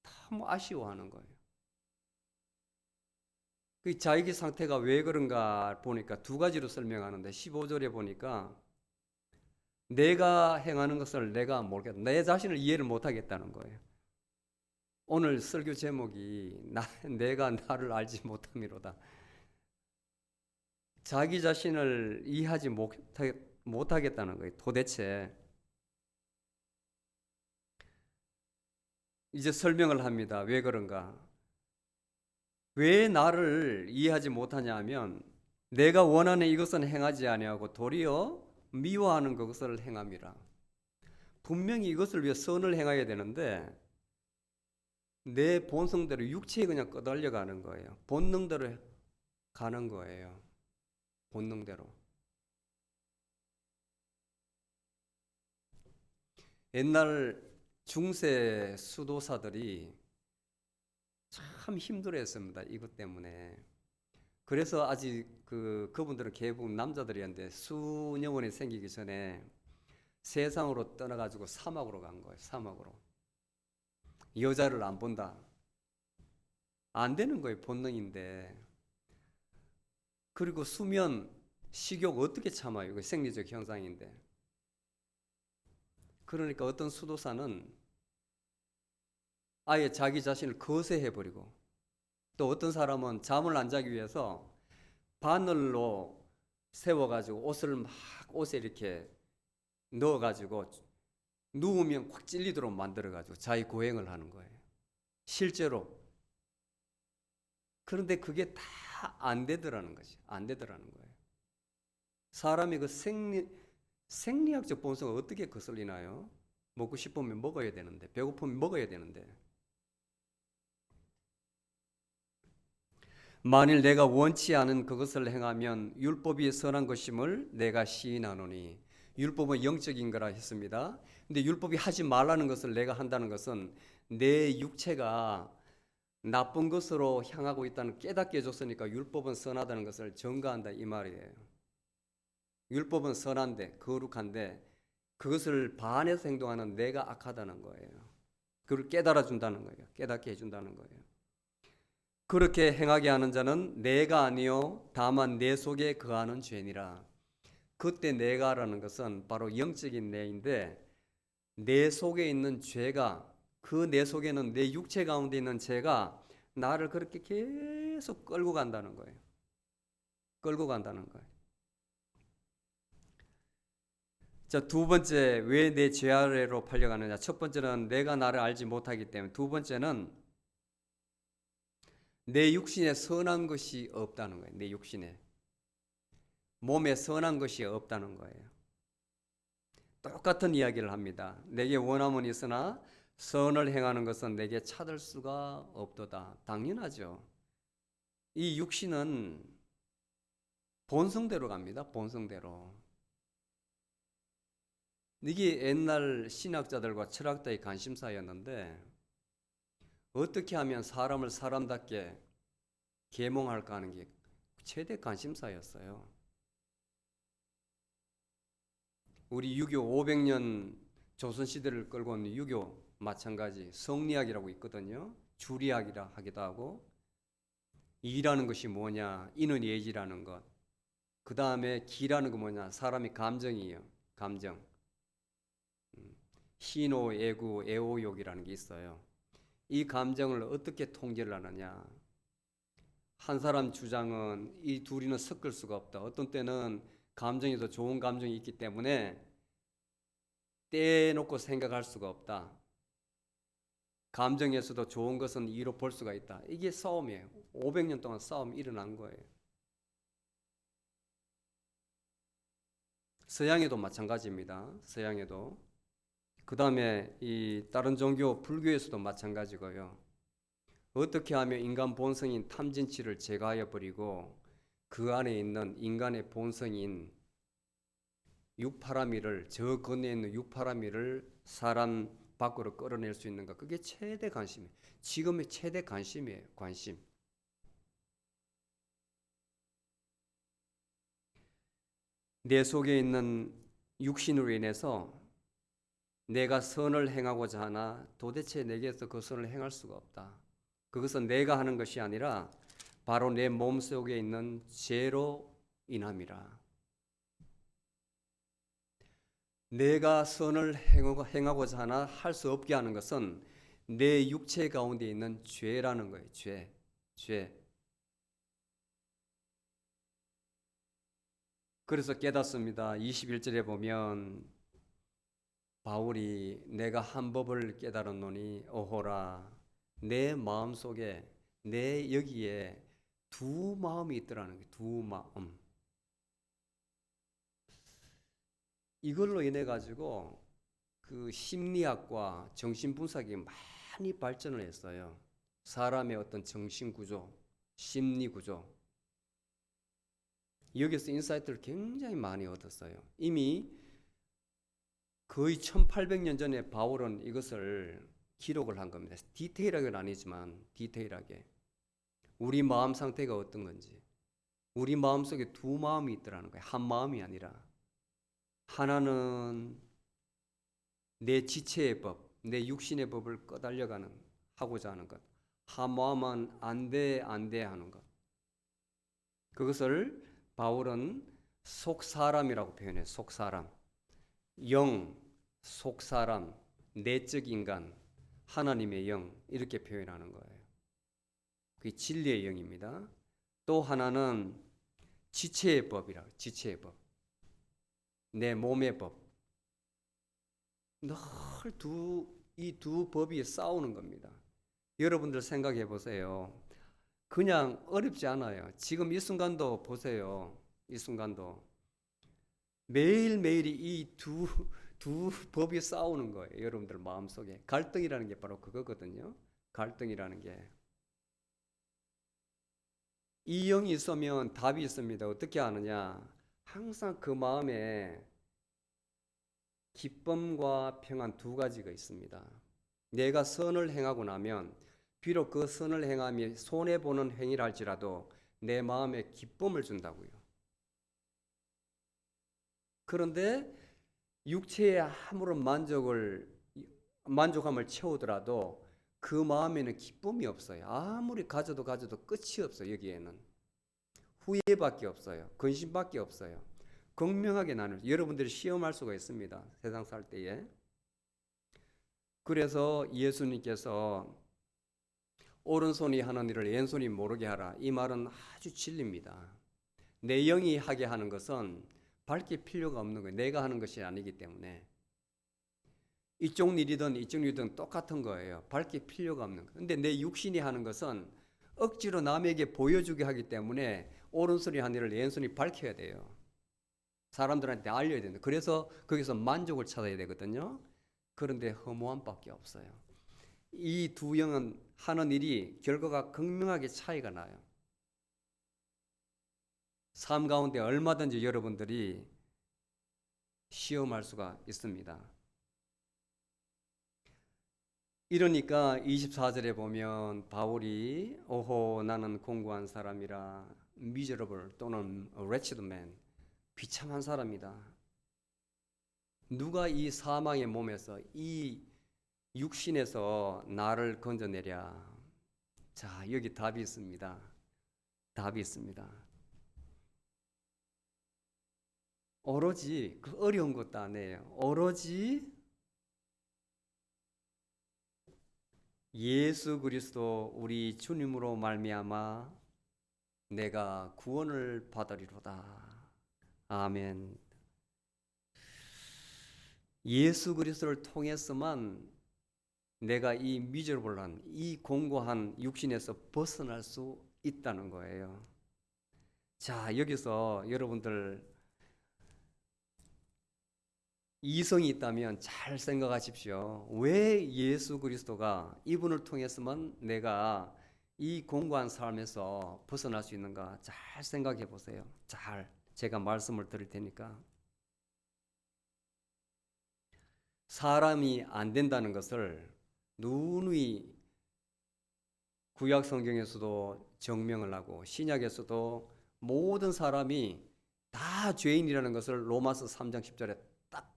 너무 아쉬워하는 거예요. 그 자기 상태가 왜 그런가 보니까 두 가지로 설명하는데, 15절에 보니까 내가 행하는 것을 내가 모르겠다. 내 자신을 이해를 못하겠다는 거예요. 오늘 설교 제목이 내가 나를 알지 못함이로다. 자기 자신을 이해하지 못하겠다는 거예요. 도대체. 이제 설명을 합니다. 왜 그런가? 왜 나를 이해하지 못하냐 하면, 내가 원하는 이것은 행하지 아니하고 도리어 미워하는 그것을 행함이라. 분명히 이것을 위해 선을 행해야 되는데 내 본성대로 육체에 그냥 끄달려 가는 거예요. 본능대로 가는 거예요. 본능대로. 옛날 중세 수도사들이 참 힘들어했습니다. 이것 때문에. 그래서 아직 그분들은 대부분 남자들이었는데 수녀원이 생기기 전에 세상으로 떠나가지고 사막으로 간 거예요. 사막으로. 여자를 안 본다. 안 되는 거예요. 본능인데. 그리고 수면, 식욕 어떻게 참아요? 이거 생리적 현상인데. 그러니까 어떤 수도사는 아예 자기 자신을 거세해버리고, 또 어떤 사람은 잠을 안 자기 위해서 바늘로 세워가지고 옷에 이렇게 넣어가지고 누우면 확 찔리도록 만들어가지고 자기 고행을 하는 거예요. 실제로. 그런데 그게 다 안 되더라는 거지. 안 되더라는 거예요. 사람이 그 생리학적 본성을 어떻게 거슬리나요? 먹고 싶으면 먹어야 되는데, 배고프면 먹어야 되는데. 만일 내가 원치 않은 그것을 행하면 율법이 선한 것임을 내가 시인하노니. 율법은 영적인 거라 했습니다. 근데 율법이 하지 말라는 것을 내가 한다는 것은 내 육체가 나쁜 것으로 향하고 있다는 깨닫게 해줬으니까 율법은 선하다는 것을 전가한다 이 말이에요. 율법은 선한데 거룩한데 그것을 반해서 행동하는 내가 악하다는 거예요. 그걸 깨달아 준다는 거예요. 깨닫게 해준다는 거예요. 그렇게 행하게 하는 자는 내가 아니요 다만 내 속에 거하는 죄니라. 그때 내가라는 것은 바로 영적인 내인데, 내 속에 있는 죄가, 그 내 속에는 내 육체 가운데 있는 죄가 나를 그렇게 계속 끌고 간다는 거예요. 끌고 간다는 거예요. 자, 두 번째, 왜 내 죄 아래로 팔려가느냐? 첫 번째는 내가 나를 알지 못하기 때문에, 두 번째는 내 육신에 선한 것이 없다는 거예요. 내 육신에, 몸에 선한 것이 없다는 거예요. 똑같은 이야기를 합니다. 내게 원함은 있으나 선을 행하는 것은 내게 찾을 수가 없도다. 당연하죠. 이 육신은 본성대로 갑니다. 본성대로. 이게 옛날 신학자들과 철학자의 관심사였는데, 어떻게 하면 사람을 사람답게 계몽할까 하는 게 최대 관심사였어요. 우리 유교 500년 조선시대를 끌고 온 유교 마찬가지 성리학이라고 있거든요. 주리학이라 하기도 하고, 이라는 것이 뭐냐, 이는 예지라는 것. 그 다음에 기라는 거 뭐냐, 사람이 감정이에요. 감정. 희노, 애구, 애호욕이라는 게 있어요. 이 감정을 어떻게 통제를 하느냐. 한 사람 주장은 이 둘이는 섞을 수가 없다. 어떤 때는 감정이 더 좋은 감정이 있기 때문에 떼놓고 생각할 수가 없다. 감정에서도 좋은 것은 이로 볼 수가 있다. 이게 싸움이에요. 500년 동안 싸움이 일어난 거예요. 서양에도 마찬가지입니다. 서양에도. 그 다음에 이 다른 종교 불교에서도 마찬가지고요. 어떻게 하면 인간 본성인 탐진치를 제거하여 버리고 그 안에 있는 인간의 본성인 육파라미를, 저 건너에 있는 육파라미를 사람 밖으로 끌어낼 수 있는가. 그게 최대 관심이에요. 지금의 최대 관심이에요. 관심. 내 속에 있는 육신으로 인해서 내가 선을 행하고자 하나 도대체 내게서 그 선을 행할 수가 없다. 그것은 내가 하는 것이 아니라 바로 내 몸속에 있는 죄로 인함이라. 내가 선을 행하고자 하나 할 수 없게 하는 것은 내 육체 가운데 있는 죄라는 거예요. 죄. 그래서 깨닫습니다. 21절에 보면 바울이 내가 한 법을 깨달았노니 오호라 내 마음속에, 내 여기에 두 마음이 있더라는 거예요. 두 마음. 이걸로 인해 가지고 그 심리학과 정신분석이 많이 발전을 했어요. 사람의 어떤 정신구조, 심리구조. 여기서 인사이트를 굉장히 많이 얻었어요. 이미 거의 1800년 전에 바울은 이것을 기록을 한 겁니다. 디테일하게는 아니지만 디테일하게. 우리 마음 상태가 어떤 건지. 우리 마음속에 두 마음이 있더라는 거예요. 한 마음이 아니라. 하나는 내 지체의 법, 내 육신의 법을 꺼달려가는, 하고자 하는 것. 한 마음은 안 돼 하는 것. 그것을 바울은 속사람이라고 표현해요. 속사람. 영, 속사람, 내적 인간, 하나님의 영, 이렇게 표현하는 거예요. 그게 진리의 영입니다. 또 하나는 지체의 법이라고, 지체의 법. 내 몸의 법. 늘 이 두 법이 싸우는 겁니다. 여러분들 생각해 보세요. 그냥 어렵지 않아요. 지금 이 순간도 보세요. 이 순간도. 매일매일이 이 두 법이 싸우는 거예요. 여러분들 마음속에. 갈등이라는 게 바로 그거거든요. 갈등이라는 게. 이 영이 있으면 답이 있습니다. 어떻게 하느냐? 항상 그 마음에 기쁨과 평안 두 가지가 있습니다. 내가 선을 행하고 나면 비록 그 선을 행함이 손해보는 행위라 할지라도 내 마음에 기쁨을 준다고요. 그런데 육체의 아무런 만족함을 채우더라도 그 마음에는 기쁨이 없어요. 아무리 가져도 끝이 없어요. 여기에는 후회밖에 없어요. 근심밖에 없어요. 극명하게 나누죠. 여러분들이 시험할 수가 있습니다. 세상 살 때에. 그래서 예수님께서 오른손이 하는 일을 왼손이 모르게 하라. 이 말은 아주 진리입니다. 내 영이 하게 하는 것은 밝힐 필요가 없는 거예요. 내가 하는 것이 아니기 때문에. 이쪽 일이든 이쪽 일이든 똑같은 거예요. 밝힐 필요가 없는 거예요. 근데 내 육신이 하는 것은 억지로 남에게 보여주게 하기 때문에 오른손이 하는 일을 왼손이 밝혀야 돼요. 사람들한테 알려야 된다. 그래서 거기서 만족을 찾아야 되거든요. 그런데 허무함밖에 없어요. 이 두 영은 하는 일이 결과가 극명하게 차이가 나요. 삶 가운데 얼마든지 여러분들이 시험할 수가 있습니다. 이러니까 24절에 보면 바울이 오호 나는 공고한 사람이라 miserable 또는 wretched man 비참한 사람이다. 누가 이 사망의 몸에서 이 육신에서 나를 건져내랴. 자, 여기 답이 있습니다. 답이 있습니다. 오로지 그 어려운 것도 아니에요. 오로지 예수 그리스도 우리 주님으로 말미암아 내가 구원을 받으리로다. 아멘. 예수 그리스도를 통해서만 내가 이 미저러블한 이 공고한 육신에서 벗어날 수 있다는 거예요. 자, 여기서 여러분들 이성이 있다면 잘 생각하십시오. 왜 예수 그리스도가 이분을 통해서만 내가 이 공고한 삶에서 벗어날 수 있는가? 잘 생각해 보세요. 잘 제가 말씀을 드릴 테니까. 사람이 안 된다는 것을 누누이 구약 성경에서도 정명을 하고 신약에서도 모든 사람이 다 죄인이라는 것을 로마서 3장 10절에 딱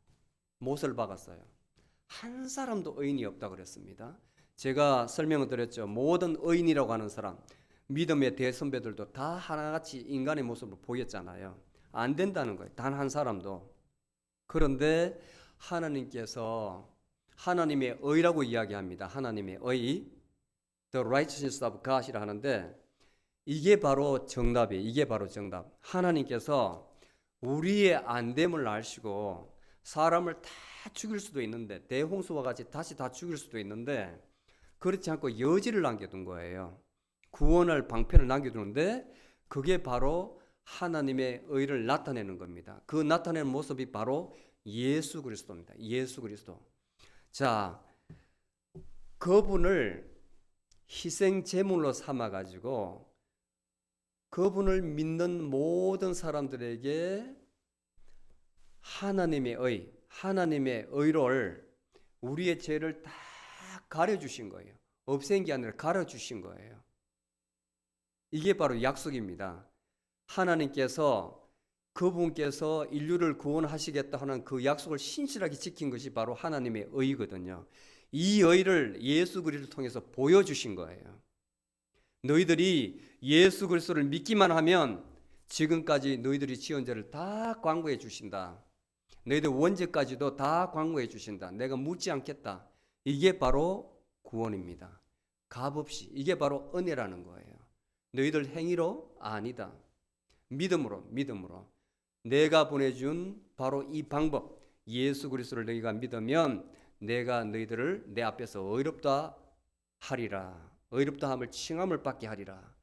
못을 박았어요. 한 사람도 의인이 없다고 그랬습니다. 제가 설명을 드렸죠. 모든 의인이라고 하는 사람, 믿음의 대선배들도 다 하나같이 인간의 모습을 보였잖아요. 안 된다는 거예요. 단 한 사람도. 그런데 하나님께서 하나님의 의라고 이야기합니다. 하나님의 의, the righteousness of God이라 하는데 이게 바로 정답이에요. 이게 바로 정답. 하나님께서 우리의 안됨을 아시고 사람을 다 죽일 수도 있는데 대홍수와 같이 다시 다 죽일 수도 있는데 그렇지 않고 여지를 남겨둔 거예요. 구원할 방편을 남겨두는데 그게 바로 하나님의 의를 나타내는 겁니다. 그 나타내는 모습이 바로 예수 그리스도입니다. 예수 그리스도. 자, 그분을 희생 제물로 삼아 가지고 그분을 믿는 모든 사람들에게 하나님의 의를 우리의 죄를 다 가려 주신 거예요. 없앤 게 아니라 가려 주신 거예요. 이게 바로 약속입니다. 하나님께서 그분께서 인류를 구원하시겠다 하는 그 약속을 신실하게 지킨 것이 바로 하나님의 의거든요. 이 의를 예수 그리스도를 통해서 보여주신 거예요. 너희들이 예수 그리스도를 믿기만 하면 지금까지 너희들이 지은 죄를 다 광고해 주신다. 너희들 원죄까지도 다 광고해 주신다. 내가 묻지 않겠다. 이게 바로 구원입니다. 값없이. 이게 바로 은혜라는 거예요. 너희들 행위로? 아니다. 믿음으로. 내가 보내준 바로 이 방법, 예수 그리스도를 너희가 믿으면 내가 너희들을 내 앞에서 의롭다 하리라. 의롭다 함을 칭함을 받게 하리라.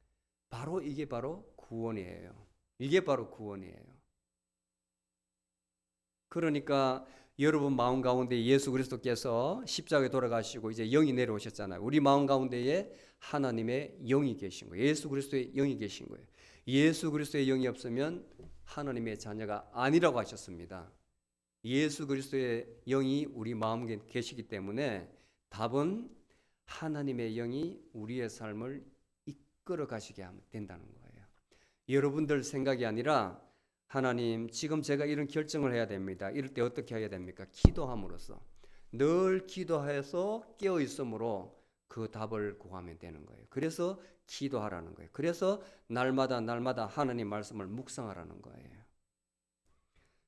바로 이게 바로 구원이에요. 이게 바로 구원이에요. 그러니까 여러분 마음 가운데 예수 그리스도께서 십자가에 돌아가시고 이제 영이 내려오셨잖아요. 우리 마음 가운데에 하나님의 영이 계신 거예요. 예수 그리스도의 영이 계신 거예요. 예수 그리스도의 영이 없으면 하나님의 자녀가 아니라고 하셨습니다. 예수 그리스도의 영이 우리 마음에 계시기 때문에 답은 하나님의 영이 우리의 삶을 이끌어 가시게 하면 된다는 거예요. 여러분들 생각이 아니라 하나님 지금 제가 이런 결정을 해야 됩니다. 이럴 때 어떻게 해야 됩니까? 기도함으로써 늘 기도해서 깨어 있으므로 그 답을 구하면 되는 거예요. 그래서 기도하라는 거예요. 그래서 날마다 하나님 말씀을 묵상하라는 거예요.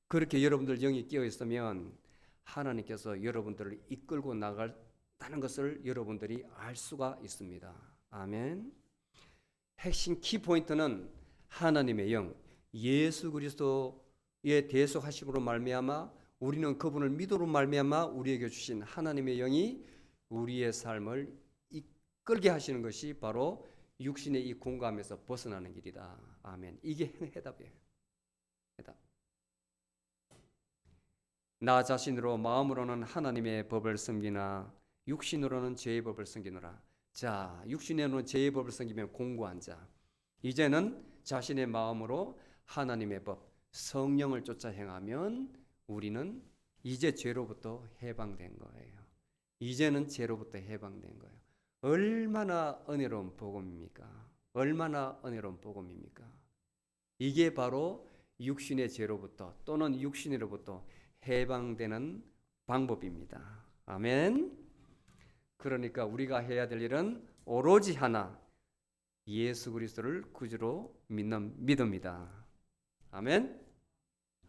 그렇게 여러분들 영이 깨어 있으면 하나님께서 여러분들을 이끌고 나간다는 것을 여러분들이 알 수가 있습니다. 아멘. 핵심 키포인트는 하나님의 영, 예수 그리스도의 대속하심으로 말미암아 우리는 그분을 믿음으로 말미암아 우리에게 주신 하나님의 영이 우리의 삶을 이끌게 하시는 것이 바로 육신의 이 공감에서 벗어나는 길이다. 아멘. 이게 해답이에요. 해답. 나 자신으로 마음으로는 하나님의 법을 섬기나 육신으로는 죄의 법을 섬기노라. 자, 육신으로는 죄의 법을 섬기면 공고한 자. 이제는 자신의 마음으로 하나님의 법, 성령을 쫓아 행하면 우리는 이제 죄로부터 해방된 거예요. 이제는 죄로부터 해방된 거예요. 얼마나 은혜로운 복음입니까? 얼마나 은혜로운 복음입니까? 이게 바로 육신의 죄로부터 또는 육신으로부터 해방되는 방법입니다. 아멘. 그러니까 우리가 해야 될 일은 오로지 하나, 예수 그리스도를 구주로 믿는 믿음이다. 아멘.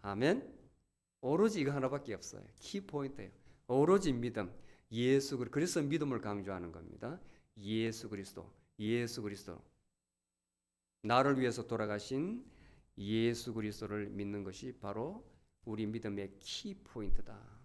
아멘. 오로지 이거 하나밖에 없어요. 키포인트예요. 오로지 믿음. 예수 그리스도. 그래서 믿음을 강조하는 겁니다. 예수 그리스도. 예수 그리스도. 나를 위해서 돌아가신 예수 그리스도를 믿는 것이 바로 우리 믿음의 키포인트다.